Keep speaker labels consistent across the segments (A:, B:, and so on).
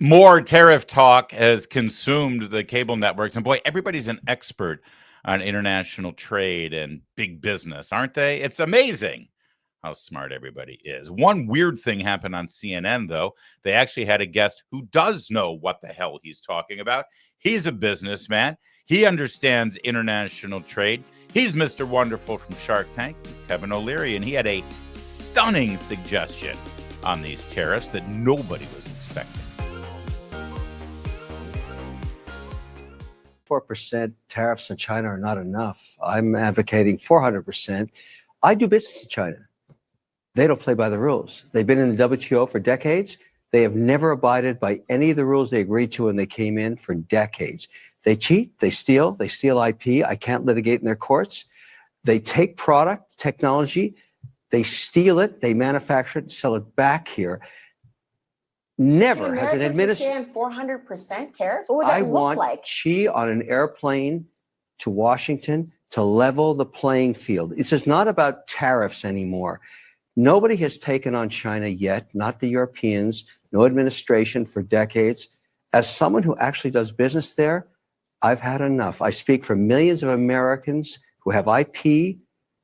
A: More tariff talk has consumed the cable networks. And boy, everybody's an expert on international trade and big business, aren't they? It's amazing how smart everybody is. One weird thing happened on CNN, though. They actually had a guest who does know what the hell he's talking about. He's a businessman, he understands international trade. He's Mr. Wonderful from Shark Tank. He's Kevin O'Leary, and he had a stunning suggestion on these tariffs that nobody was expecting.
B: 4% tariffs on China are not enough. I'm advocating 400%. I do business in China. They don't play by the rules. They've been in the WTO for decades. They have never abided by any of the rules they agreed to when they came in for decades. They cheat, they steal IP. I can't litigate in their courts. They take product, technology, they steal it, they manufacture it, sell it back here. Never has an administration.
C: 400% tariffs? What would that look like?
B: Xi on an airplane to Washington to level the playing field. It's just not about tariffs anymore. Nobody has taken on China yet, not the Europeans, no administration for decades. As someone who actually does business there, I've had enough. I speak for millions of Americans who have IP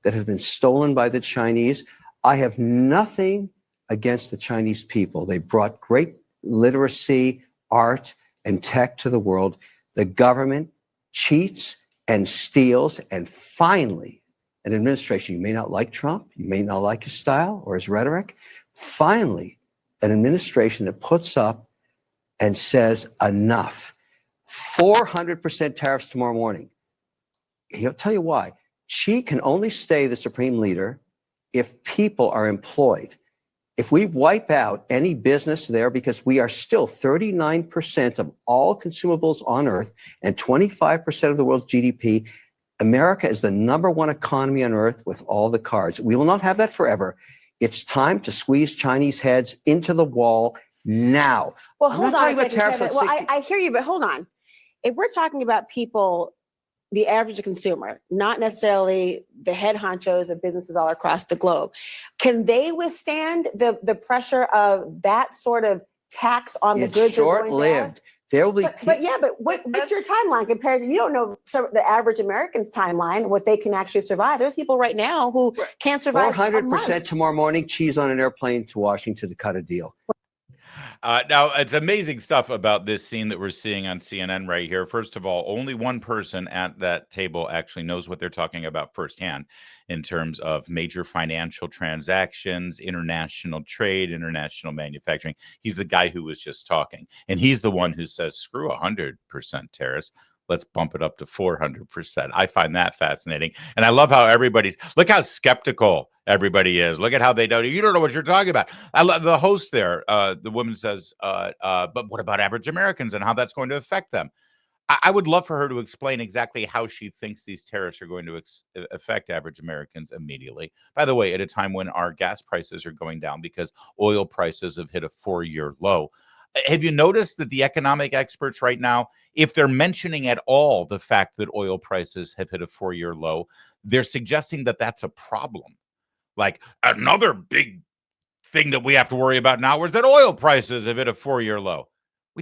B: that have been stolen by the Chinese. I have nothing against the Chinese people. They brought great literacy, art, and tech to the world. The government cheats and steals, and finally, an administration, you may not like Trump, you may not like his style or his rhetoric, finally, an administration that puts up and says enough. 400% tariffs tomorrow morning. He'll tell you why. Xi can only stay the supreme leader if people are employed. If we wipe out any business there, because we are still 39% of all consumables on earth and 25% of the world's GDP, America is the #1 economy on earth with all the cards. We will not have that forever. It's time to squeeze Chinese heads into the wall now.
C: Well, hold on a second, Kevin. Well, I hear you, but hold on. If we're talking about people, the average consumer, not necessarily the head honchos of businesses all across the globe, can they withstand the pressure of that sort of tax on the goods?
B: It's short-lived. There will be.
C: But what's your timeline compared to, you don't know the average American's timeline, what they can actually survive. There's people right now who can't survive.
B: 400% tomorrow morning, Xi's on an airplane to Washington to cut a deal.
A: Now, it's amazing stuff about this scene that we're seeing on CNN right here. First of all, only one person at that table actually knows what they're talking about firsthand in terms of major financial transactions, international trade, international manufacturing. He's the guy who was just talking. And he's the one who says, screw 100% tariffs. Let's bump it up to 400%. I find that fascinating. And I love how look how skeptical everybody is. Look at how you don't know what you're talking about. I love the host there. The woman says, but what about average Americans and how that's going to affect them? I would love for her to explain exactly how she thinks these tariffs are going to affect average Americans immediately. By the way, at a time when our gas prices are going down because oil prices have hit a 4-year low. Have you noticed that the economic experts right now, if they're mentioning at all the fact that oil prices have hit a 4-year low, they're suggesting that that's a problem. Like, another big thing that we have to worry about now is that oil prices have hit a 4-year low.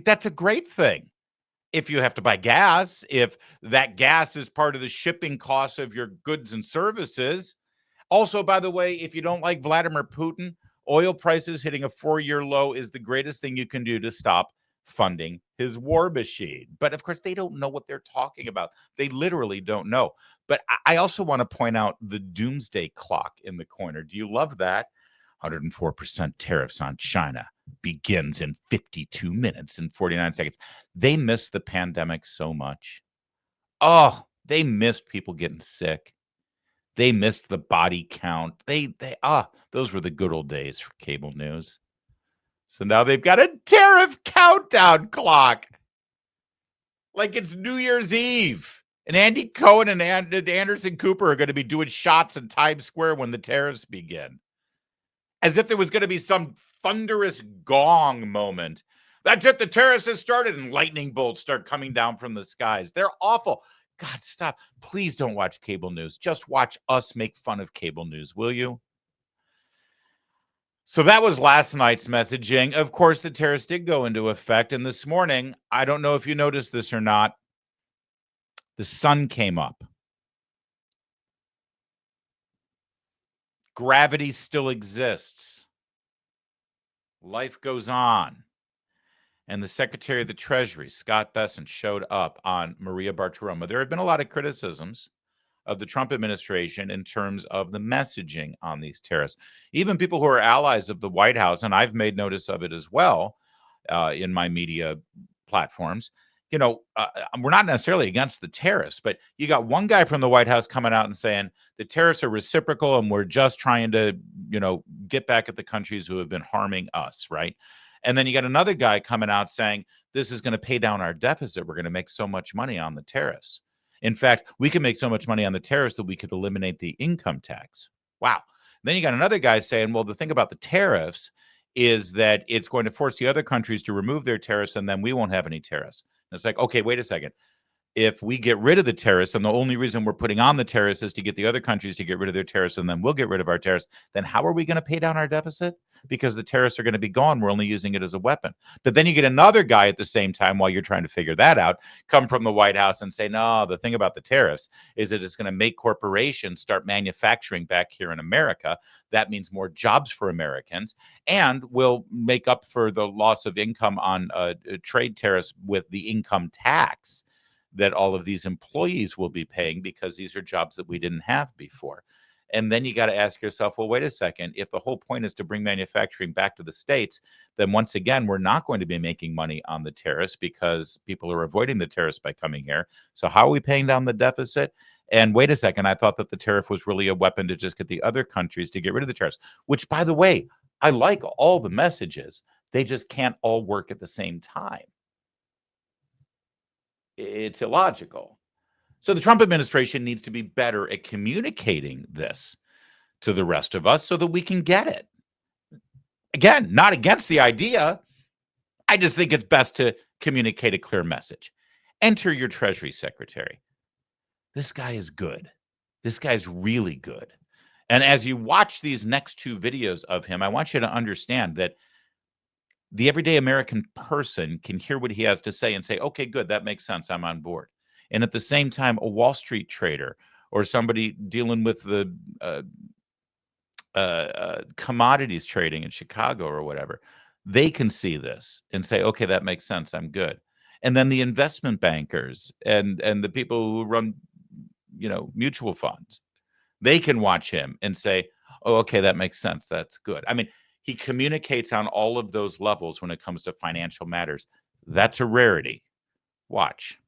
A: That's a great thing. If you have to buy gas, if that gas is part of the shipping costs of your goods and services. Also, by the way, if you don't like Vladimir Putin, oil prices hitting a 4-year low is the greatest thing you can do to stop funding his war machine. But of course, they don't know what they're talking about. They literally don't know. But I also want to point out the doomsday clock in the corner. Do you love that? 104% tariffs on China begins in 52 minutes and 49 seconds. They missed the pandemic so much. Oh, they missed people getting sick. They missed the body count. Those were the good old days for cable news. So now they've got a tariff countdown clock. Like it's New Year's Eve. And Andy Cohen and Anderson Cooper are going to be doing shots in Times Square when the tariffs begin. As if there was going to be some thunderous gong moment. That's it, the tariffs have started, and lightning bolts start coming down from the skies. They're awful. God, stop. Please don't watch cable news. Just watch us make fun of cable news, will you? So that was last night's messaging. Of course, the tariffs did go into effect. And this morning, I don't know if you noticed this or not, the sun came up. Gravity still exists. Life goes on. And the Secretary of the Treasury, Scott Bessent, showed up on Maria Bartiromo. There have been a lot of criticisms of the Trump administration in terms of the messaging on these tariffs. Even people who are allies of the White House, and I've made notice of it as well in my media platforms, we're not necessarily against the tariffs, but you got one guy from the White House coming out and saying the tariffs are reciprocal and we're just trying to, get back at the countries who have been harming us, right? And then you got another guy coming out saying this is going to pay down our deficit. We're going to make so much money on the tariffs. In fact, we can make so much money on the tariffs that we could eliminate the income tax. Wow. Then you got another guy saying, well, the thing about the tariffs is that it's going to force the other countries to remove their tariffs and then we won't have any tariffs. And it's like, okay, wait a second. If we get rid of the tariffs and the only reason we're putting on the tariffs is to get the other countries to get rid of their tariffs and then we'll get rid of our tariffs, then how are we going to pay down our deficit? Because the tariffs are going to be gone. We're only using it as a weapon. But then you get another guy at the same time while you're trying to figure that out, come from the White House and say, no, the thing about the tariffs is that it's going to make corporations start manufacturing back here in America. That means more jobs for Americans and will make up for the loss of income on trade tariffs with the income tax that all of these employees will be paying because these are jobs that we didn't have before. And then you got to ask yourself, well, wait a second. If the whole point is to bring manufacturing back to the States, then once again, we're not going to be making money on the tariffs because people are avoiding the tariffs by coming here. So how are we paying down the deficit? And wait a second, I thought that the tariff was really a weapon to just get the other countries to get rid of the tariffs, which, by the way, I like all the messages. They just can't all work at the same time. It's illogical. So the Trump administration needs to be better at communicating this to the rest of us so that we can get it. Again, not against the idea. I just think it's best to communicate a clear message. Enter your Treasury Secretary. This guy is good. This guy's really good. And as you watch these next two videos of him, I want you to understand that the everyday American person can hear what he has to say and say, okay, good, that makes sense. I'm on board. And at the same time, a Wall Street trader or somebody dealing with the commodities trading in Chicago or whatever, they can see this and say, okay, that makes sense. I'm good. And then the investment bankers and the people who run, mutual funds, they can watch him and say, oh, okay, that makes sense. That's good. I mean, he communicates on all of those levels when it comes to financial matters. That's a rarity. Watch.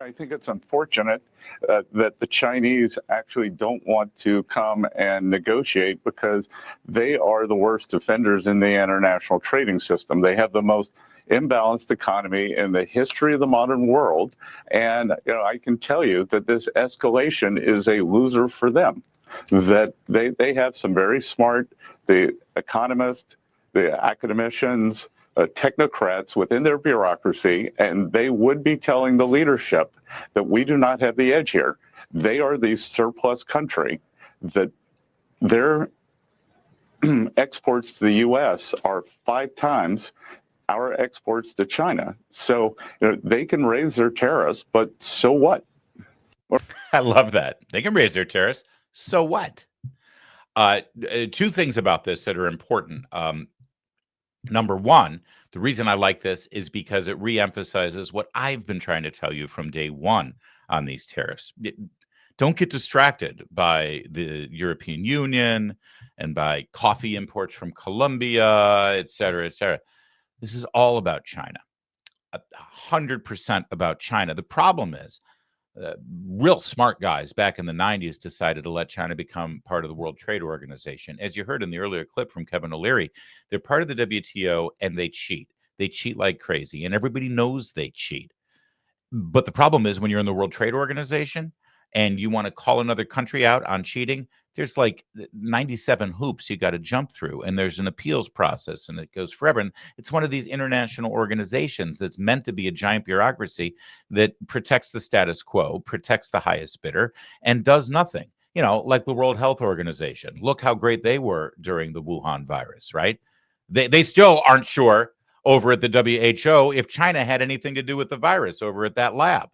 D: I think it's unfortunate that the Chinese actually don't want to come and negotiate because they are the worst offenders in the international trading system. They have the most imbalanced economy in the history of the modern world. And I can tell you that this escalation is a loser for them, that they have some very smart, the economists, the academicians, technocrats within their bureaucracy, and they would be telling the leadership that we do not have the edge here. They are the surplus country, that their exports to the U.S. are 5 times our exports to China. So they can raise their tariffs, but so what?
A: I love that. They can raise their tariffs. So what? Two things about this that are important. Number one, the reason I like this is because it reemphasizes what I've been trying to tell you from day one on these tariffs. Don't get distracted by the European Union and by coffee imports from Colombia, et cetera, et cetera. This is all about China, 100% about China. The problem is real smart guys back in the 90s decided to let China become part of the World Trade Organization. As you heard in the earlier clip from Kevin O'Leary, they're part of the WTO and they cheat. They cheat like crazy, and everybody knows they cheat. But the problem is when you're in the World Trade Organization and you want to call another country out on cheating, there's like 97 hoops you got to jump through, and there's an appeals process, and it goes forever. And it's one of these international organizations that's meant to be a giant bureaucracy that protects the status quo, protects the highest bidder, and does nothing. like the World Health Organization. Look how great they were during the Wuhan virus, right? They still aren't sure over at the WHO if China had anything to do with the virus over at that lab,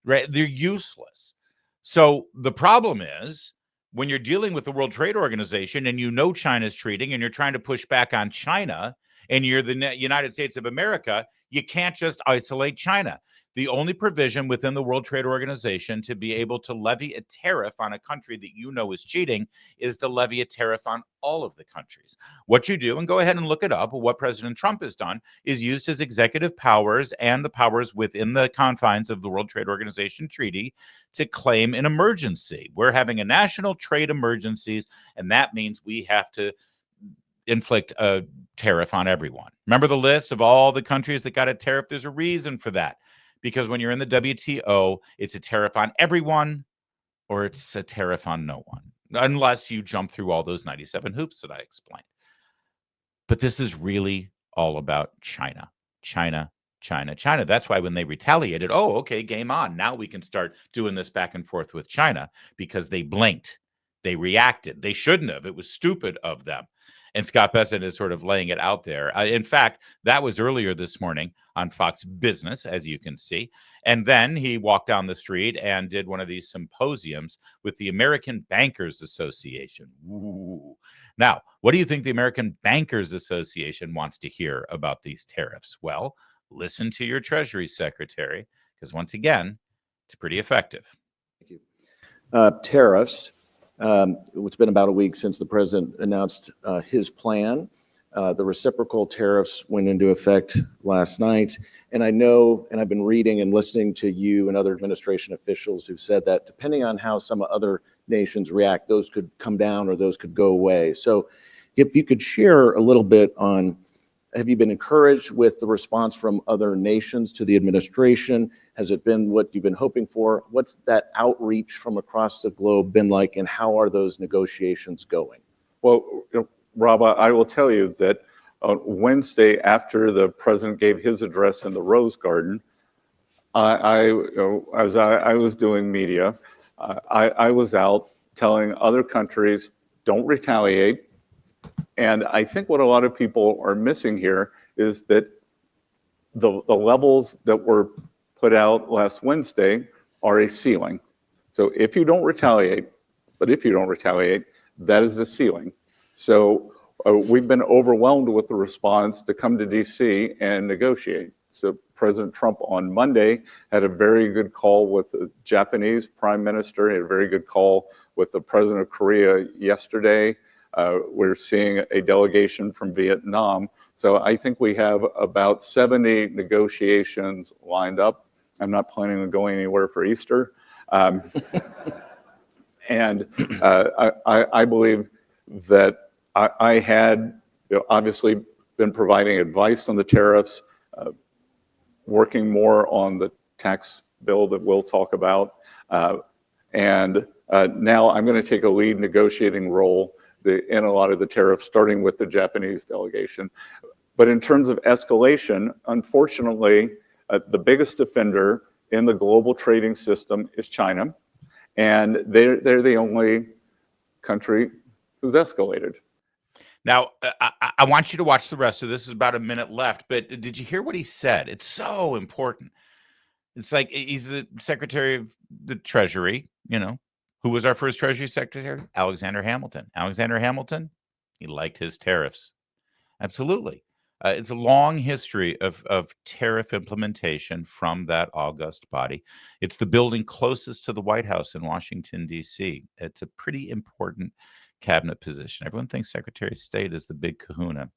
A: right? They're useless. So the problem is when you're dealing with the World Trade Organization and China's treating and you're trying to push back on China and you're the United States of America, you can't just isolate China. The only provision within the World Trade Organization to be able to levy a tariff on a country that is cheating is to levy a tariff on all of the countries. What you do, and go ahead and look it up, what President Trump has done is used his executive powers and the powers within the confines of the World Trade Organization treaty to claim an emergency. We're having a national trade emergencies, and that means we have to inflict a tariff on everyone. Remember the list of all the countries that got a tariff? There's a reason for that. Because when you're in the WTO, it's a tariff on everyone or it's a tariff on no one, unless you jump through all those 97 hoops that I explained. But this is really all about China, China, China, China. That's why when they retaliated, oh, okay, game on. Now we can start doing this back and forth with China because they blinked. They reacted. They shouldn't have. It was stupid of them. And Scott Bessent is sort of laying it out there. In fact, that was earlier this morning on Fox Business, as you can see. And then he walked down the street and did one of these symposiums with the American Bankers Association. Ooh. Now, what do you think the American Bankers Association wants to hear about these tariffs? Well, listen to your Treasury Secretary, because once again, it's pretty effective.
E: Thank you. Tariffs. It's been about a week since the president announced his plan. The reciprocal tariffs went into effect last night. And I know, and I've been reading and listening to you and other administration officials who've said that depending on how some other nations react, those could come down or those could go away. So if you could share a little bit on, have you been encouraged with the response from other nations to the administration? Has it been what you've been hoping for? What's that outreach from across the globe been like, and how are those negotiations going?
D: Well, Rob, I will tell you that on Wednesday, after the president gave his address in the Rose Garden, as I was doing media, I was out telling other countries, don't retaliate. And I think what a lot of people are missing here is that the levels that were put out last Wednesday are a ceiling. So if you don't retaliate, that is the ceiling. So we've been overwhelmed with the response to come to DC and negotiate. So President Trump on Monday had a very good call with the Japanese prime minister. He had a very good call with the president of Korea yesterday. We're seeing a delegation from Vietnam. So I think we have about 70 negotiations lined up. I'm not planning on going anywhere for Easter. And I believe that I had obviously been providing advice on the tariffs, working more on the tax bill that we'll talk about. And now I'm going to take a lead negotiating role in a lot of the tariffs, starting with the Japanese delegation. But in terms of escalation, unfortunately, the biggest offender in the global trading system is China. And they're the only country who's escalated.
A: Now, I want you to watch the rest of this. Is about a minute left, but did you hear what he said? It's so important. It's like he's the Secretary of the Treasury, who was our first Treasury Secretary? Alexander Hamilton. Alexander Hamilton, he liked his tariffs. Absolutely. It's a long history of tariff implementation from that august body. It's the building closest to the White House in Washington, D.C. It's a pretty important cabinet position. Everyone thinks Secretary of State is the big kahuna.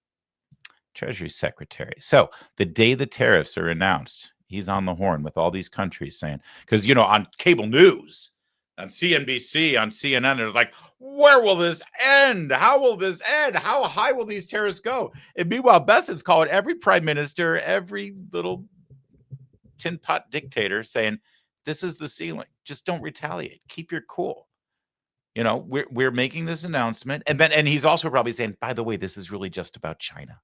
A: Treasury Secretary. So the day the tariffs are announced, he's on the horn with all these countries saying, because, on cable news, on CNBC, on CNN, it's like, where will this end? How will this end? How high will these tariffs go? And meanwhile, Bessent's calling every prime minister, every little tin pot dictator saying, this is the ceiling. Just don't retaliate. Keep your cool. We're making this announcement. And he's also probably saying, by the way, this is really just about China.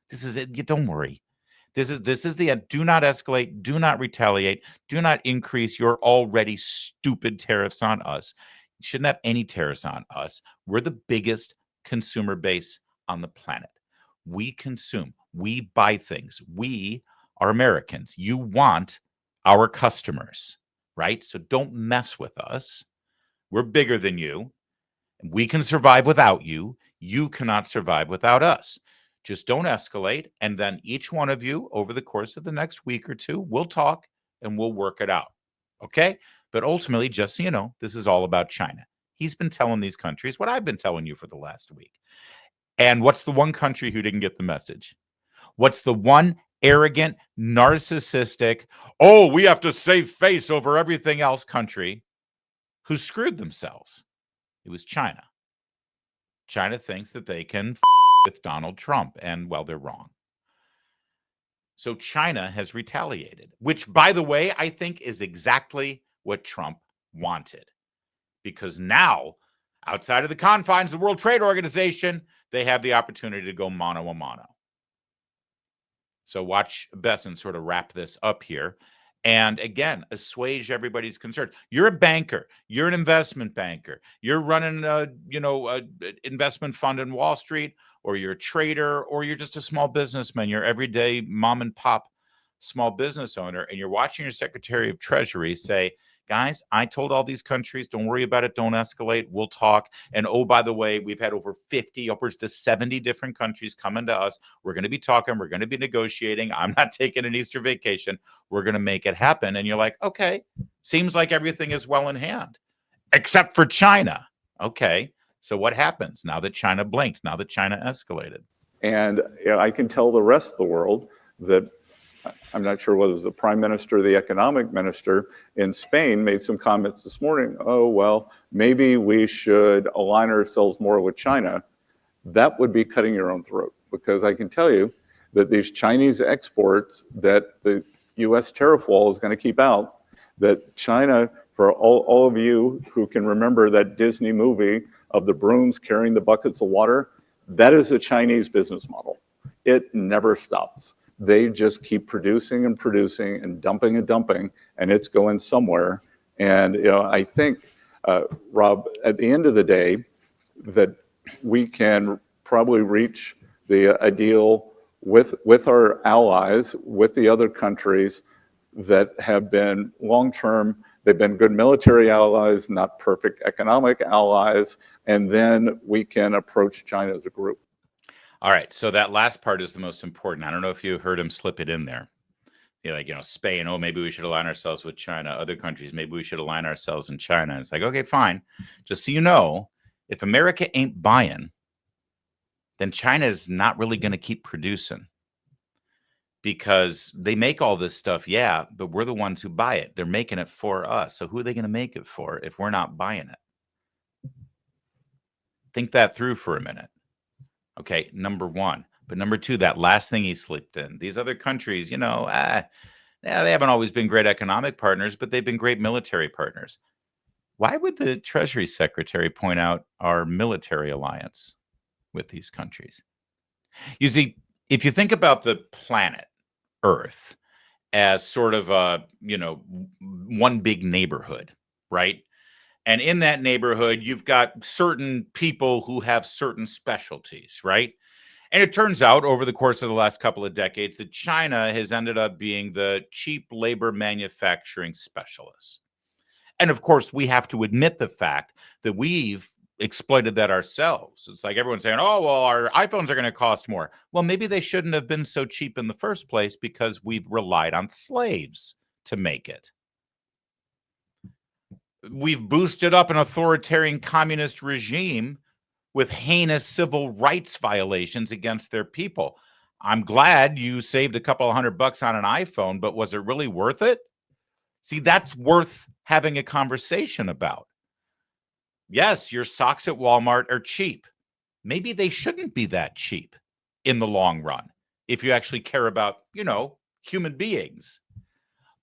A: This is it. Don't worry. This is the end. Do not escalate. Do not retaliate. Do not increase your already stupid tariffs on us. You shouldn't have any tariffs on us. We're the biggest consumer base on the planet. We consume, we buy things. We are Americans. You want our customers, right? So don't mess with us. We're bigger than you. We can survive without you. You cannot survive without us. Just don't escalate. And then each one of you over the course of the next week or two, we'll talk and we'll work it out. Okay? But ultimately, just so you know, this is all about China. He's been telling these countries what I've been telling you for the last week. And what's the one country who didn't get the message? What's the one arrogant, narcissistic, oh, we have to save face over everything else country who screwed themselves? It was China. China thinks that they can with Donald Trump, and well, they're wrong. So China has retaliated, which, by the way, I think is exactly what Trump wanted. Because now, outside of the confines of the World Trade Organization, they have the opportunity to go mano a mano. So watch Bessent sort of wrap this up here. And again, assuage everybody's concern. You're a banker. You're an investment banker. You're running a investment fund in Wall Street, or you're a trader, or you're just a small businessman. You're everyday mom and pop small business owner, and you're watching your Secretary of Treasury say, guys, I told all these countries, don't worry about it. Don't escalate. We'll talk. And oh, by the way, we've had over 50, upwards to 70 different countries coming to us. We're going to be talking. We're going to be negotiating. I'm not taking an Easter vacation. We're going to make it happen. And you're like, okay, seems like everything is well in hand, except for China. Okay, so what happens now that China blinked, now that China escalated?
D: And I can tell the rest of the world that I'm not sure whether it was the prime minister or the economic minister in Spain made some comments this morning. Oh, well, maybe we should align ourselves more with China. That would be cutting your own throat, because I can tell you that these Chinese exports that the U.S. tariff wall is going to keep out, that China, for all of you who can remember that Disney movie of the brooms carrying the buckets of water, that is a Chinese business model. It never stops. They just keep producing and producing and dumping, and it's going somewhere. And I think, Rob, at the end of the day, that we can probably reach a deal with our allies, with the other countries that have been long-term. They've been good military allies, not perfect economic allies, and then we can approach China as a group.
A: All right, so that last part is the most important. I don't know if you heard him slip it in there. Spain, oh, maybe we should align ourselves with China. Other countries, maybe we should align ourselves in China. And it's like, okay, fine. Just so you know, if America ain't buying, then China is not really going to keep producing, because they make all this stuff, yeah, but we're the ones who buy it. They're making it for us. So who are they going to make it for if we're not buying it? Think that through for a minute. Okay, number one. But number two, that last thing he slipped in. These other countries, they haven't always been great economic partners, but they've been great military partners. Why would the Treasury Secretary point out our military alliance with these countries? You see, if you think about the planet Earth as sort of a, one big neighborhood, right? And in that neighborhood, you've got certain people who have certain specialties, right? And it turns out over the course of the last couple of decades that China has ended up being the cheap labor manufacturing specialist. And of course, we have to admit the fact that we've exploited that ourselves. It's like everyone's saying, oh, well, our iPhones are going to cost more. Well, maybe they shouldn't have been so cheap in the first place, because we've relied on slaves to make it. We've boosted up an authoritarian communist regime with heinous civil rights violations against their people. I'm glad you saved a couple of $100 on an iPhone, but was it really worth it? See, that's worth having a conversation about. Yes, your socks at Walmart are cheap. Maybe they shouldn't be that cheap in the long run, if you actually care about, human beings.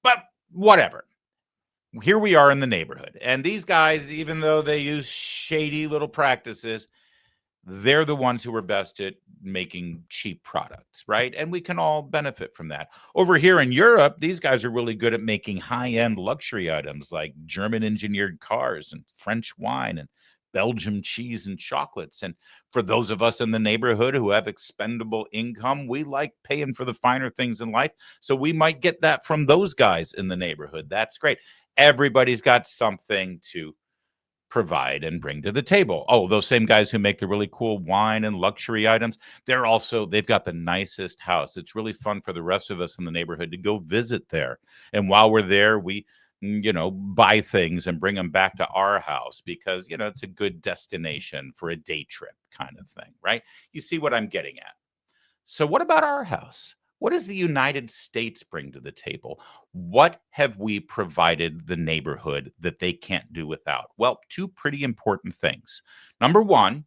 A: But whatever. Here we are in the neighborhood. And these guys, even though they use shady little practices, they're the ones who are best at making cheap products, right? And we can all benefit from that. Over here in Europe, these guys are really good at making high-end luxury items like German engineered cars and French wine and Belgium cheese and chocolates. And for those of us in the neighborhood who have expendable income, we like paying for the finer things in life. So we might get that from those guys in the neighborhood. That's great. Everybody's got something to provide and bring to the table. Oh, those same guys who make the really cool wine and luxury items, they've got the nicest house. It's really fun for the rest of us in the neighborhood to go visit there. And while we're there, we buy things and bring them back to our house because, it's a good destination for a day trip kind of thing, right? You see what I'm getting at. So what about our house? What does the United States bring to the table? What have we provided the neighborhood that they can't do without? Well, two pretty important things. Number one,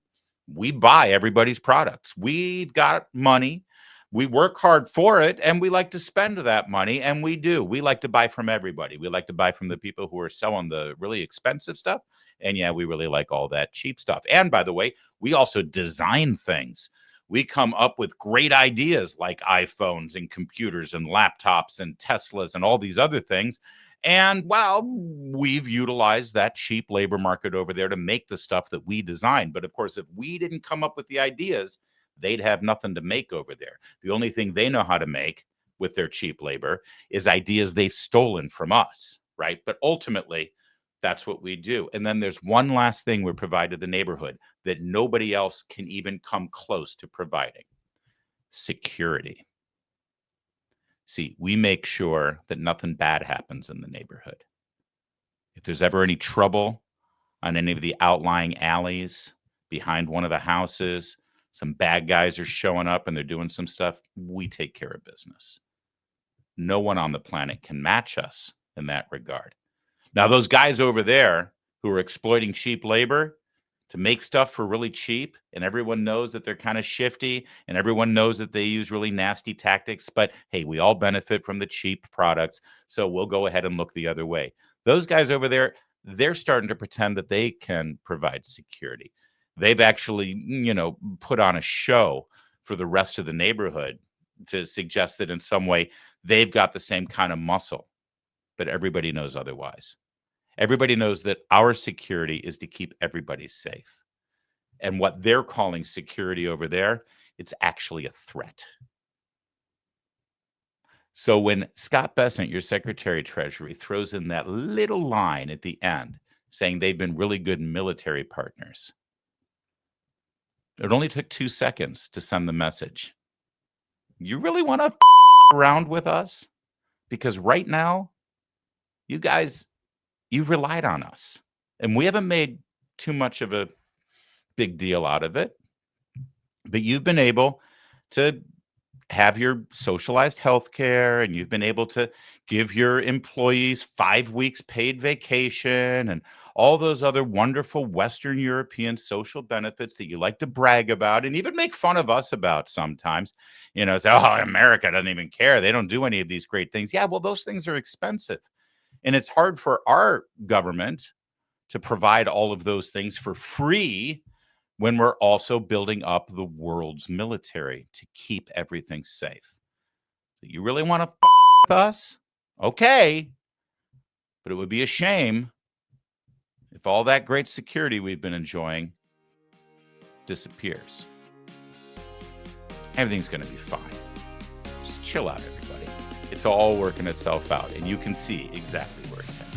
A: we buy everybody's products. We've got money. We work hard for it, and we like to spend that money, and we do. We like to buy from everybody. We like to buy from the people who are selling the really expensive stuff, and yeah, we really like all that cheap stuff. And by the way, we also design things. We come up with great ideas like iPhones and computers and laptops and Teslas and all these other things. And, well, we've utilized that cheap labor market over there to make the stuff that we design. But, of course, if we didn't come up with the ideas, they'd have nothing to make over there. The only thing they know how to make with their cheap labor is ideas they've stolen from us, right? But ultimately, that's what we do. And then there's one last thing we provide to the neighborhood that nobody else can even come close to providing: security. See, we make sure that nothing bad happens in the neighborhood. If there's ever any trouble on any of the outlying alleys behind one of the houses, some bad guys are showing up and they're doing some stuff, we take care of business. No one on the planet can match us in that regard. Now, those guys over there who are exploiting cheap labor to make stuff for really cheap, and everyone knows that they're kind of shifty, and everyone knows that they use really nasty tactics, but hey, we all benefit from the cheap products, so we'll go ahead and look the other way. Those guys over there, they're starting to pretend that they can provide security. They've actually, put on a show for the rest of the neighborhood to suggest that in some way they've got the same kind of muscle. But everybody knows otherwise. Everybody knows that our security is to keep everybody safe. And what they're calling security over there, it's actually a threat. So when Scott Bessent, your Secretary of Treasury, throws in that little line at the end saying they've been really good military partners, it only took 2 seconds to send the message. You really want to around with us? Because right now, you guys, you've relied on us, and we haven't made too much of a big deal out of it, but you've been able to have your socialized health care, and you've been able to give your employees 5 weeks paid vacation and all those other wonderful Western European social benefits that you like to brag about and even make fun of us about sometimes. Say, oh, America doesn't even care. They don't do any of these great things. Yeah, well, those things are expensive. And it's hard for our government to provide all of those things for free when we're also building up the world's military to keep everything safe. So you really want to with us? Okay. But it would be a shame if all that great security we've been enjoying disappears. Everything's going to be fine. Just chill out, everybody. It's all working itself out, and you can see exactly where it's headed.